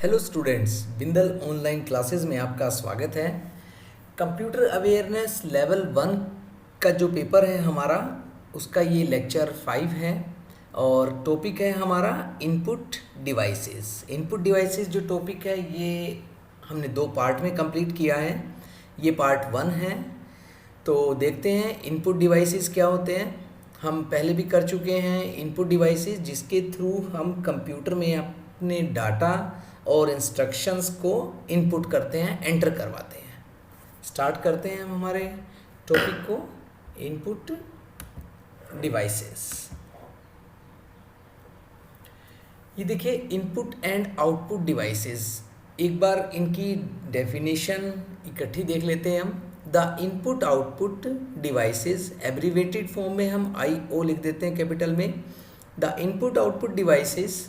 Hello students, Bindal online classes में आपका स्वागत है। कंप्यूटर अवेयरनेस लेवल 1 का जो पेपर है हमारा, उसका ये लेक्चर 5 है और टॉपिक है हमारा इनपुट डिवाइसेस। इनपुट डिवाइसेस जो टॉपिक है ये हमने 2 पार्ट में कंप्लीट किया है। ये पार्ट 1 है। तो देखते हैं इनपुट डिवाइसेस क्या होते हैं। हम पहले भी कर चुके हैं इनपुट डिवाइसेस, जिसके थ्रू हम कंप्यूटर में अपने डाटा और इंस्ट्रक्शंस को इनपुट करते हैं, एंटर करवाते हैं। स्टार्ट करते हैं हम हमारे टॉपिक को, इनपुट डिवाइसेस। ये देखिए, इनपुट एंड आउटपुट डिवाइसेस, एक बार इनकी डेफिनेशन इकट्ठी देख लेते हैं हम। The input output devices, abbreviated form में हम IO लिख देते हैं कैपिटल में। The input output devices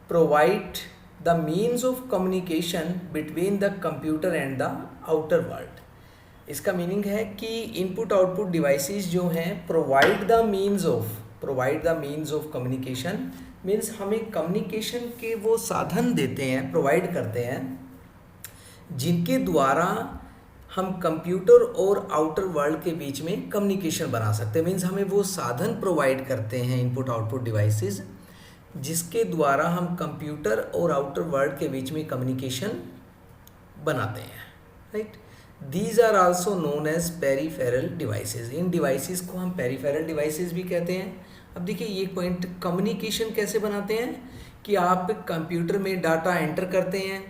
provide the means of communication between the computer and the outer world। इसका मीनिंग है कि इनपुट आउटपुट डिवाइसेस जो हैं provide the means of communication, means हमें कम्युनिकेशन के वो साधन देते हैं, प्रोवाइड करते हैं, जिनके द्वारा हम कंप्यूटर और आउटर वर्ल्ड के बीच में कम्युनिकेशन बना सकते हैं। मीन्स हमें वो साधन प्रोवाइड करते हैं इनपुट आउटपुट डिवाइसेस, जिसके द्वारा हम कंप्यूटर और आउटर वर्ल्ड के बीच में कम्युनिकेशन बनाते हैं, right. These are also known as peripheral devices. इन डिवाइसेस को हम पेरीफेरल डिवाइसेस भी कहते हैं। अब देखिए ये पॉइंट, कम्युनिकेशन कैसे बनाते हैं कि आप कंप्यूटर में डाटा एंटर करते हैं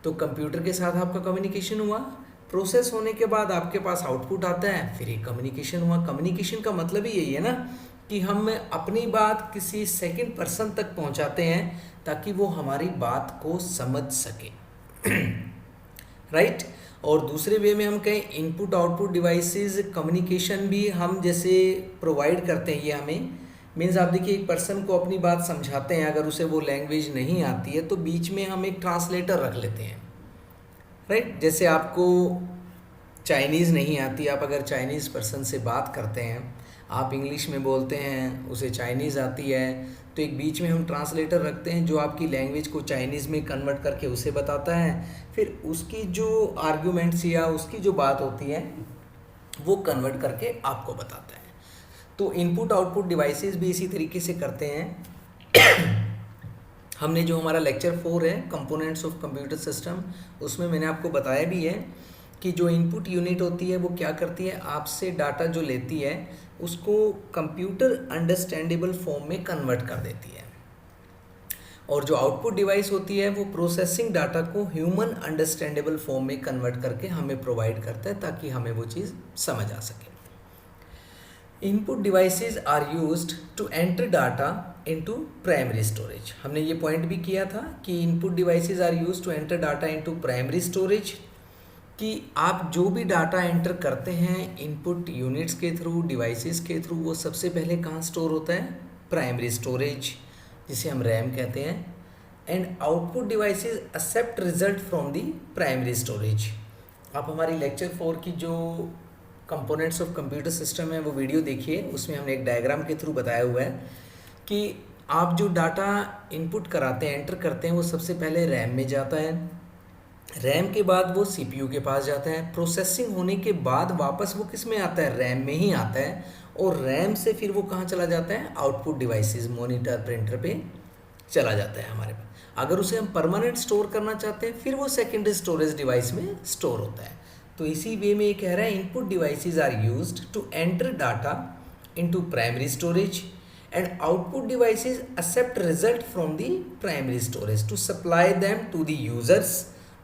तो कंप्यूटर के साथ आपका कम्युनिकेशन हुआ, प्रोसेस होने के बाद आपके पास आउटपुट आता है, फिर एक कम्युनिकेशन हुआ। कम्युनिकेशन का मतलब ही यही है ना कि हम अपनी बात किसी सेकंड पर्सन तक पहुंचाते हैं ताकि वो हमारी बात को समझ सके, राइट। और दूसरे वे में हम कहें इनपुट आउटपुट डिवाइसेस कम्युनिकेशन भी हम जैसे प्रोवाइड करते हैं। ये हमें मीन्स आप देखिए, एक पर्सन को अपनी बात समझाते हैं, अगर उसे वो लैंग्वेज नहीं आती है तो बीच में हम एक ट्रांसलेटर रख लेते हैं, राइट। जैसे आपको चाइनीज़ नहीं आती, आप अगर चाइनीज़ पर्सन से बात करते हैं, आप इंग्लिश में बोलते हैं, उसे चाइनीज़ आती है, तो एक बीच में हम ट्रांसलेटर रखते हैं जो आपकी लैंग्वेज को चाइनीज़ में कन्वर्ट करके उसे बताता है, फिर उसकी जो आर्ग्यूमेंट्स या उसकी जो बात होती है वो कन्वर्ट करके आपको बताता है। तो इनपुट आउटपुट डिवाइसेस भी इसी तरीके से करते हैं। हमने जो हमारा लेक्चर 4 है कंपोनेंट्स ऑफ कंप्यूटर सिस्टम, उसमें मैंने आपको बताया भी है कि जो इनपुट यूनिट होती है वो क्या करती है, आपसे डाटा जो लेती है उसको कंप्यूटर अंडरस्टैंडेबल फॉर्म में कन्वर्ट कर देती है, और जो आउटपुट डिवाइस होती है वो प्रोसेसिंग डाटा को ह्यूमन अंडरस्टैंडेबल फॉर्म में कन्वर्ट करके हमें प्रोवाइड करता है ताकि हमें वो चीज़ समझ आ सके। Input devices are used to enter data into primary storage. हमने ये पॉइंट भी किया था कि input devices are used to enter data into primary storage, कि आप जो भी डाटा एंटर करते हैं इनपुट यूनिट्स के थ्रू, डिवाइसेस के थ्रू, वो सबसे पहले कहाँ स्टोर होता है, प्राइमरी स्टोरेज, जिसे हम रैम कहते हैं। And output devices accept result from the primary storage. आप हमारी लेक्चर 4 की जो कंपोनेंट्स ऑफ कंप्यूटर सिस्टम है वो वीडियो देखिए, उसमें हमने एक डायग्राम के थ्रू बताया हुआ है कि आप जो डाटा इनपुट कराते हैं, एंटर करते हैं, वो सबसे पहले रैम में जाता है, रैम के बाद वो CPU के पास जाता है, प्रोसेसिंग होने के बाद वापस वो किस में आता है, रैम में ही आता है, और रैम से फिर वो कहाँ चला जाता है, आउटपुट डिवाइसेस, मॉनिटर, प्रिंटर पे चला जाता है हमारे पास। अगर उसे हम परमानेंट स्टोर करना चाहते हैं फिर वो सेकेंडरी स्टोरेज डिवाइस में स्टोर होता है। तो इसी वे में ये कह रहा है input devices are used to enter data into primary storage and output devices accept result from the primary storage to supply them to the users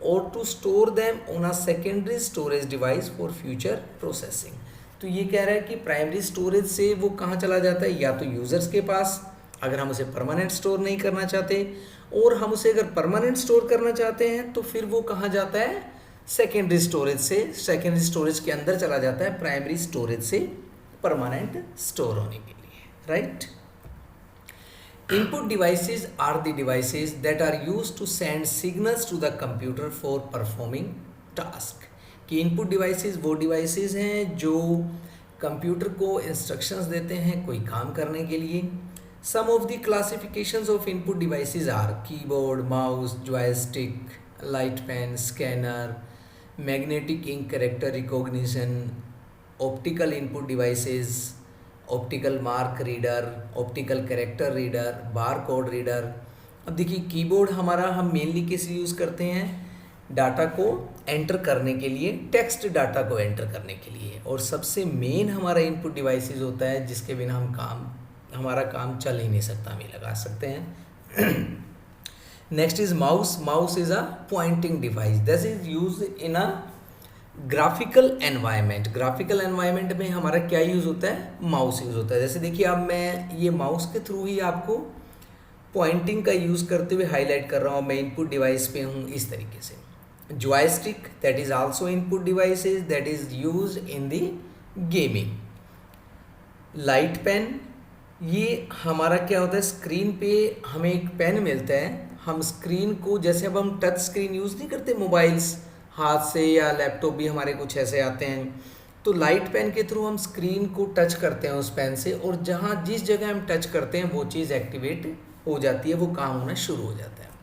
or to store them on a secondary storage device for future processing। तो ये कह रहा है कि primary storage से वो कहाँ चला जाता है, या तो यूज़र्स के पास अगर हम उसे परमानेंट स्टोर नहीं करना चाहते, और हम उसे अगर परमानेंट स्टोर करना चाहते हैं तो फिर वो कहाँ जाता है, सेकेंडरी स्टोरेज से, सेकेंडरी स्टोरेज के अंदर चला जाता है प्राइमरी स्टोरेज से परमानेंट स्टोर होने के लिए, right. Input devices are the devices that are used to send signals to the computer for performing task। कि input devices वो devices हैं जो कंप्यूटर को इंस्ट्रक्शंस देते हैं कोई काम करने के लिए। Some of the classifications of input devices are keyboard, mouse, joystick, light pen, scanner, magnetic ink character recognition, optical input devices, optical mark reader, optical character reader, barcode reader। अब देखिए कीबोर्ड हमारा हम मेनली किस use करते हैं, data को enter करने के लिए, टेक्स्ट डाटा को एंटर करने के लिए, और सबसे मेन हमारा इनपुट डिवाइसेस होता है जिसके बिना हमारा काम चल ही नहीं सकता, हम ये लगा सकते हैं। Next is mouse. Mouse is a pointing device this is use in a graphical environment. Graphical environment में हमारा क्या यूज़ होता है, माउस यूज़ होता है। जैसे देखिए अब मैं ये माउस के थ्रू ही आपको पॉइंटिंग का यूज़ करते हुए हाईलाइट कर रहा हूँ, मैं इनपुट डिवाइस पे हूँ इस तरीके से। joystick that is also input devices that is used in the gaming। Light pen, ये हमारा क्या होता है, स्क्रीन पे हमें एक पेन मिलता है, हम स्क्रीन को जैसे अब हम टच स्क्रीन यूज़ नहीं करते मोबाइल्स हाथ से, या लैपटॉप भी हमारे कुछ ऐसे आते हैं, तो लाइट पेन के थ्रू हम स्क्रीन को टच करते हैं उस पेन से, और जहाँ जिस जगह हम टच करते हैं वो चीज़ एक्टिवेट हो जाती है, वो काम होना शुरू हो जाता है।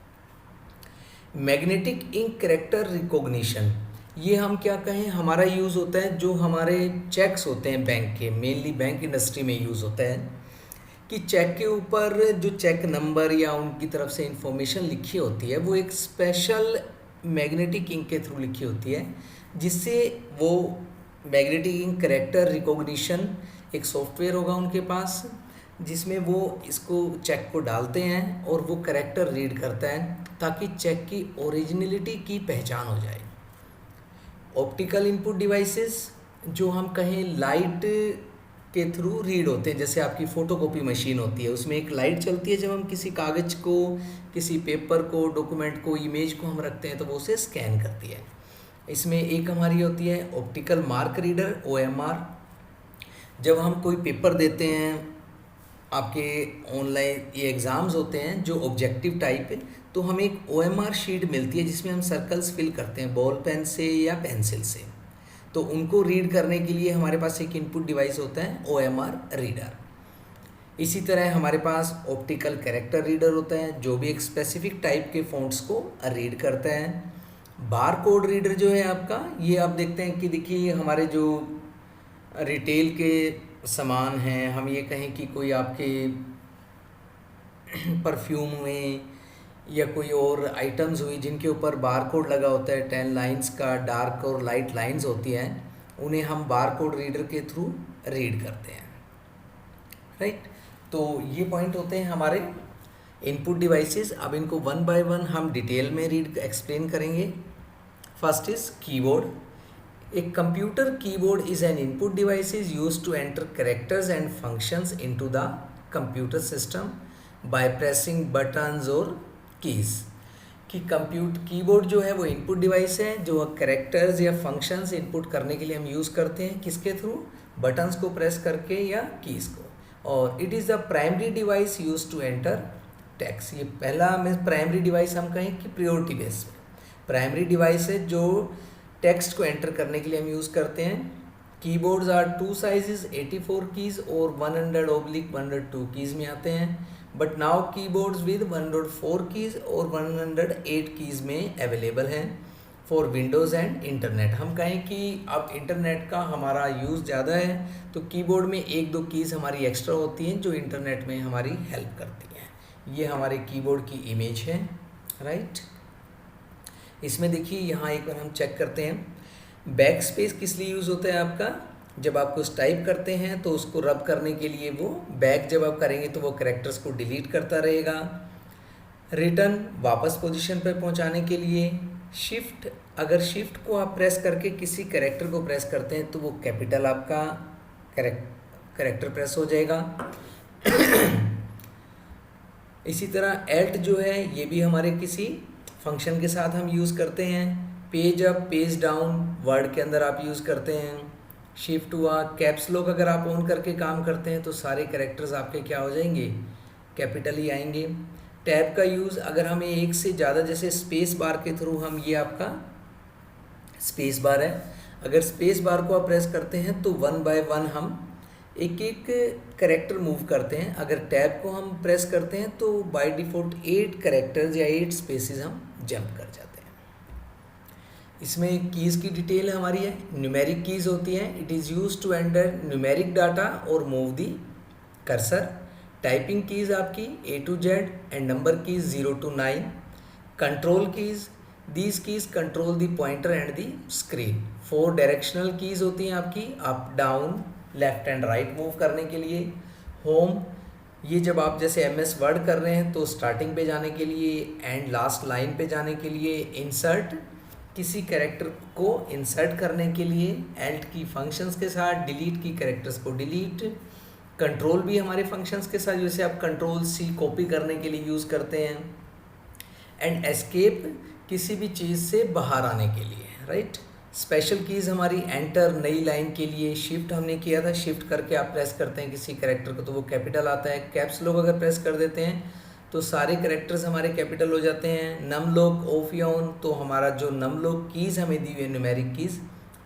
मैग्नेटिक इंक कैरेक्टर रिकॉग्निशन, ये हम क्या कहें, हमारा यूज़ होता है जो हमारे चेक्स होते हैं बैंक के, मेनली बैंक इंडस्ट्री में यूज़ होता है, कि चेक के ऊपर जो चेक नंबर या उनकी तरफ से इंफॉर्मेशन लिखी होती है वो एक स्पेशल मैग्नेटिक इंक के थ्रू लिखी होती है, जिससे वो मैग्नेटिक इंक कैरेक्टर रिकॉग्निशन एक सॉफ्टवेयर होगा उनके पास, जिसमें वो इसको चेक को डालते हैं और वो कैरेक्टर रीड करता है ताकि चेक की ओरिजिनलिटी की पहचान हो जाए। ऑप्टिकल इनपुट डिवाइसेस, जो हम कहें लाइट के थ्रू रीड होते हैं, जैसे आपकी फ़ोटोकॉपी मशीन होती है, उसमें एक लाइट चलती है, जब हम किसी कागज़ को, किसी पेपर को, डॉक्यूमेंट को, इमेज को हम रखते हैं तो वो उसे स्कैन करती है। इसमें एक हमारी होती है ऑप्टिकल मार्क रीडर OMR। जब हम कोई पेपर देते हैं, आपके ऑनलाइन ये एग्ज़ाम्स होते हैं जो ऑब्जेक्टिव टाइप है, तो हमें एक OMR शीट मिलती है जिसमें हम सर्कल्स फिल करते हैं बॉल पेन से या पेंसिल से, तो उनको रीड करने के लिए हमारे पास एक इनपुट डिवाइस होता है OMR रीडर। इसी तरह हमारे पास ऑप्टिकल कैरेक्टर रीडर होता है जो भी एक स्पेसिफिक टाइप के फ़ॉन्ट्स को रीड करता है। बार कोड रीडर जो है आपका, ये आप देखते हैं कि देखिए हमारे जो रिटेल के सामान हैं, हम ये कहें कि कोई आपके परफ्यूम हुए या कोई और आइटम्स हुई जिनके ऊपर बार कोड लगा होता है, 10 लाइंस का, डार्क और लाइट लाइंस होती हैं, उन्हें हम बार कोड रीडर के थ्रू रीड करते हैं, राइट। तो ये पॉइंट होते हैं हमारे इनपुट डिवाइसेस। अब इनको वन बाय वन हम डिटेल में एक्सप्लेन करेंगे। First is keyboard. A computer keyboard is an input device is used to enter characters and functions into the computer system by pressing buttons or keys। कि keyboard जो है वो input device है जो characters या functions input करने के लिए हम यूज़ करते हैं, किसके थ्रू, बटन्स को प्रेस करके या कीज़ को। और it is the primary device use to enter text. ये पहला में प्राइमरी डिवाइस हम कहें कि प्रियोरिटी बेस प्राइमरी डिवाइस है जो टेक्स्ट को एंटर करने के लिए हम यूज़ करते हैं। कीबोर्ड्स आर 2 साइजेस, 84 कीज़ और 100/102 कीज़ में आते हैं, but now keyboards with 104 keys और 108 कीज़ में अवेलेबल हैं फॉर विंडोज़ एंड इंटरनेट। हम कहें कि अब इंटरनेट का हमारा यूज़ ज़्यादा है तो कीबोर्ड में 1-2 कीज़ हमारी एक्स्ट्रा होती हैं जो इंटरनेट में हमारी हेल्प करती हैं। ये हमारे कीबोर्ड की इमेज है, राइट। इसमें देखिए यहाँ एक बार हम चेक करते हैं। बैक स्पेस किस लिए यूज़ होता है आपका, जब आप कुछ टाइप करते हैं तो उसको रब करने के लिए वो बैक जब आप करेंगे तो वो कैरेक्टर्स को डिलीट करता रहेगा। रिटर्न वापस पोजीशन पर पहुंचाने के लिए। शिफ्ट, अगर शिफ्ट को आप प्रेस करके किसी कैरेक्टर को प्रेस करते हैं तो वो कैपिटल आपका कैरेक्टर प्रेस हो जाएगा। इसी तरह एल्ट जो है ये भी हमारे किसी फंक्शन के साथ हम यूज़ करते हैं। Page up, page down word के अंदर आप यूज़ करते हैं। शिफ्ट हुआ, कैप्स लॉक अगर आप ऑन करके काम करते हैं तो सारे कैरेक्टर्स आपके क्या हो जाएंगे, कैपिटल ही आएंगे। टैब का यूज़, अगर हमें एक से ज़्यादा, जैसे स्पेस बार के थ्रू हम, ये आपका स्पेस बार है, अगर स्पेस बार को आप प्रेस करते हैं तो 1 बाय 1 हम एक एक करेक्टर मूव करते हैं। अगर टैब को हम प्रेस करते हैं तो बाय डिफ़ॉल्ट 8 करेक्टर्स या 8 स्पेसेस हम जंप कर जाते हैं। इसमें कीज़ की डिटेल हमारी है, न्यूमेरिक कीज़ होती हैं। It is use to enter numeric data और move the cursor. Typing keys आपकी A to Z and number keys 0 to 9। Control keys, these keys control the pointer and the screen. 4 directional keys होती हैं आपकी, up down left and right move करने के लिए। Home, ये जब आप जैसे MS वर्ड कर रहे हैं तो स्टार्टिंग पे जाने के लिए, एंड लास्ट लाइन पे जाने के लिए। इंसर्ट, किसी कैरेक्टर को इंसर्ट करने के लिए एल्ट की फंक्शंस के साथ। डिलीट की कैरेक्टर्स को डिलीट। कंट्रोल भी हमारे फंक्शंस के साथ, जैसे आप कंट्रोल-C कॉपी करने के लिए यूज़ करते हैं। एंड एस्केप, किसी भी चीज़ से बाहर आने के लिए, राइट। स्पेशल कीज़ हमारी एंटर, नई लाइन के लिए। शिफ्ट हमने किया था, शिफ्ट करके आप प्रेस करते हैं किसी कैरेक्टर को तो वो कैपिटल आता है। कैप्स लॉक अगर प्रेस कर देते हैं तो सारे कैरेक्टर्स हमारे कैपिटल हो जाते हैं। नम लॉक ऑफ या ऑन, तो हमारा जो नम लॉक कीज़ हमें दी हुई है न्यूमेरिक कीज़,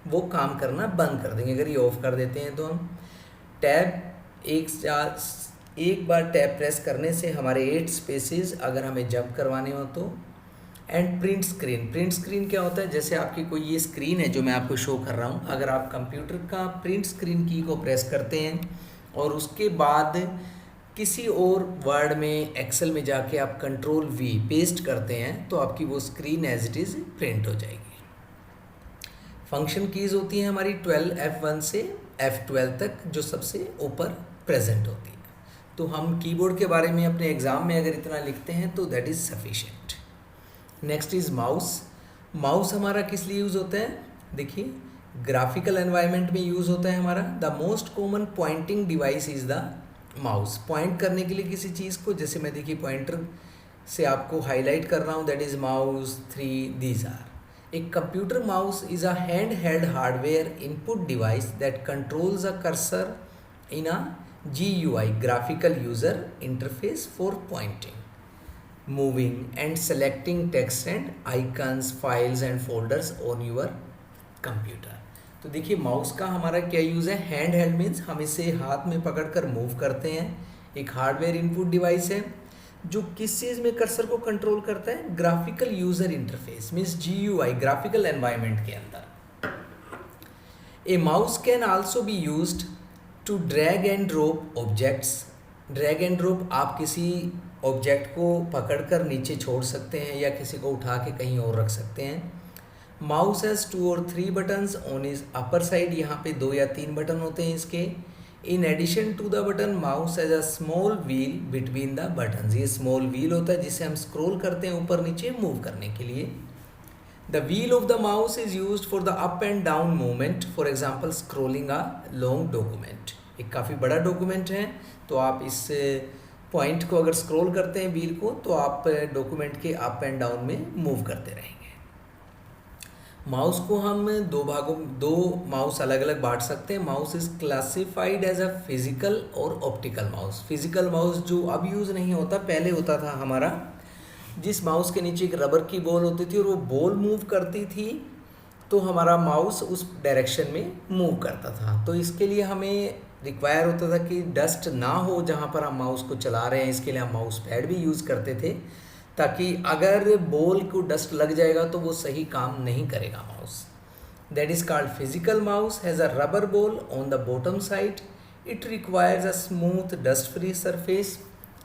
वो काम करना बंद कर देंगे अगर ये ऑफ कर देते हैं तो हम। टैब, एक बार टैब प्रेस करने से हमारे 8 स्पेसेस अगर हमें जंप करवाने हो तो। And print screen, print screen क्या होता है, जैसे आपकी कोई ये स्क्रीन है जो मैं आपको शो कर रहा हूँ, अगर आप कंप्यूटर का प्रिंट स्क्रीन की को प्रेस करते हैं और उसके बाद किसी और वर्ड में, एक्सेल में जाके आप Ctrl+V पेस्ट करते हैं तो आपकी वो screen as it is print हो जाएगी। फंक्शन कीज़ होती हैं हमारी 12 F1 से F12 तक, जो सबसे ऊपर प्रेजेंट होती है। तो हम कीबोर्ड के बारे में अपने एग्ज़ाम में अगर इतना लिखते हैं तो that is sufficient. Next is mouse. Mouse हमारा किस लिए यूज़ होता है, देखिए ग्राफिकल एनवायरनमेंट में यूज़ होता है हमारा। The most common pointing device is the mouse. Point करने के लिए किसी चीज़ को, जैसे मैं देखिए पॉइंटर से आपको हाईलाइट कर रहा हूँ, that is mouse 3 these are. एक computer mouse is a hand held hardware input device that controls a cursor in a GUI, graphical user interface for pointing, moving and selecting text and icons, files and folders on your computer. तो देखिए mouse का हमारा क्या use है, hand held means हम इसे हाथ में पकड़कर मूव करते हैं। एक हार्डवेयर इनपुट डिवाइस है जो किस चीज़ में कर्सर को कंट्रोल करता है, graphical user interface means GUI, graphical environment के अंदर। A mouse can also be used to drag and drop objects. Drag and drop, आप किसी ऑब्जेक्ट को पकड़कर नीचे छोड़ सकते हैं या किसी को उठा के कहीं और रख सकते हैं। माउस हैज़ 2 और 3 buttons on is upper side, यहाँ पे 2 या 3 बटन होते हैं इसके। In addition to the button, mouse has a small wheel between the buttons. ये स्मॉल व्हील होता है जिसे हम स्क्रॉल करते हैं ऊपर नीचे मूव करने के लिए। The wheel of the mouse is used for the up and down movement, for example scrolling a long document. एक काफ़ी बड़ा डॉक्यूमेंट है तो आप इस पॉइंट को अगर स्क्रॉल करते हैं व्हील को तो आप डॉक्यूमेंट के अप एंड डाउन में मूव करते रहेंगे। माउस को हम दो माउस अलग अलग बांट सकते हैं। Mouse is classified as a physical और ऑप्टिकल माउस। फिजिकल माउस जो अब यूज़ नहीं होता, पहले होता था हमारा, जिस माउस के नीचे एक रबर की बॉल होती थी और वो बॉल मूव करती थी तो हमारा माउस उस डायरेक्शन में मूव करता था। तो इसके लिए हमें रिक्वायर होता था कि डस्ट ना हो जहाँ पर हम माउस को चला रहे हैं, इसके लिए हम माउस पैड भी यूज़ करते थे ताकि अगर बॉल को डस्ट लग जाएगा तो वो सही काम नहीं करेगा mouse. That is called physical mouse, has a rubber ball on the bottom side. It requires a smooth dust free surface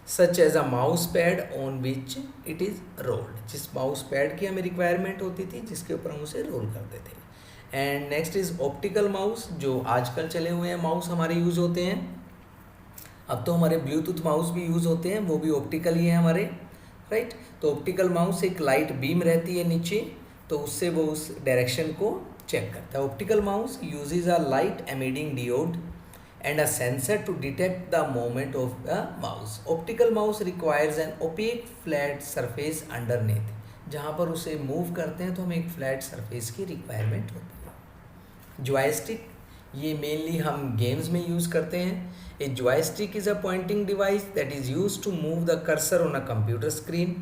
such as a mouse pad on which it is rolled. जिस mouse pad की हमें requirement होती थी जिसके ऊपर हम उसे role करते थे। And next is optical mouse, जो आजकल चले हुए हैं माउस हमारे यूज़ होते हैं। अब तो हमारे ब्लूटूथ माउस भी यूज़ होते हैं, वो भी ऑप्टिकल ही है हमारे, राइट। तो ऑप्टिकल माउस एक लाइट बीम रहती है नीचे, तो उससे वो उस डायरेक्शन को चेक करता है। Optical mouse uses a light emitting diode and a sensor to detect the movement of the mouse. Optical mouse requires an opaque flat surface underneath. जहाँ पर उसे मूव करते हैं तो हमें एक फ्लैट सरफेस की रिक्वायरमेंट होती है। जॉयस्टिक, ये मेनली हम गेम्स में यूज़ करते हैं। A joystick is a pointing device that is used to move the cursor on a computer screen.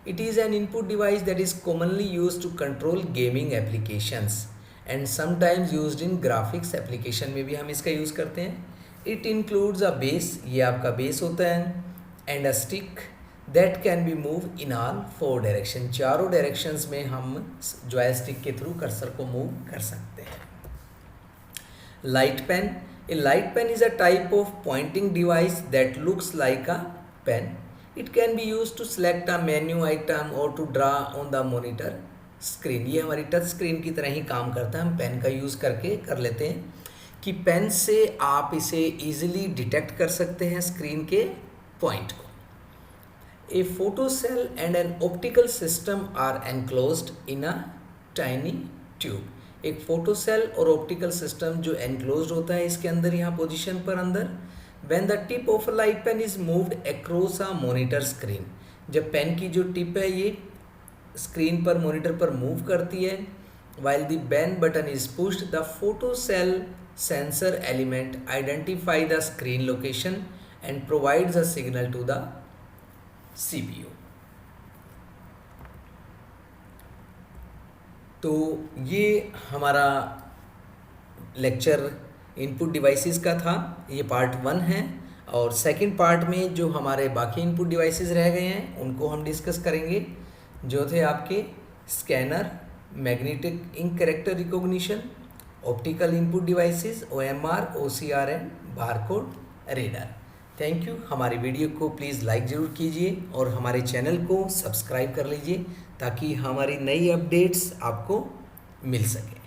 It is an input device that is commonly used to control gaming applications and sometimes used in graphics application में भी हम इसका use करते हैं। It includes a base, ये आपका base होता है, and a stick that can be move in all 4 direction, चारों डायरेक्शंस में हम जॉयस्टिक के थ्रू कर्सर को मूव कर सकते हैं। Light pen, a light pen is a type of pointing device that looks like a pen, it can be use to select a menu item और to draw on the monitor screen. ये हमारी touch screen की तरह ही काम करता है, हम pen का यूज़ करके कर लेते हैं कि पेन से आप इसे इजीली डिटेक्ट कर सकते हैं स्क्रीन के पॉइंट को। A photo cell and an optical system are enclosed in a tiny tube. एक फोटो सेल और ऑप्टिकल सिस्टम जो एनक्लोज्ड होता है इसके अंदर, यहाँ पोजीशन पर अंदर। When the tip of a light pen is moved across a monitor screen, जब पेन की जो टिप है ये स्क्रीन पर मॉनिटर पर मूव करती है, while the pen button is pushed, the photocell sensor element identify the screen location and provides a signal to the CPU। तो ये हमारा लेक्चर इनपुट डिवाइसेस का था, ये पार्ट 1 है, और सेकंड पार्ट में जो हमारे बाकी इनपुट डिवाइसेस रह गए हैं उनको हम डिस्कस करेंगे, जो थे आपके scanner, magnetic ink character recognition, optical input devices, OMR, OCR and barcode reader. Thank you. हमारी वीडियो को प्लीज़ लाइक ज़रूर कीजिए और हमारे चैनल को सब्सक्राइब कर लीजिए ताकि हमारी नई अपडेट्स आपको मिल सके।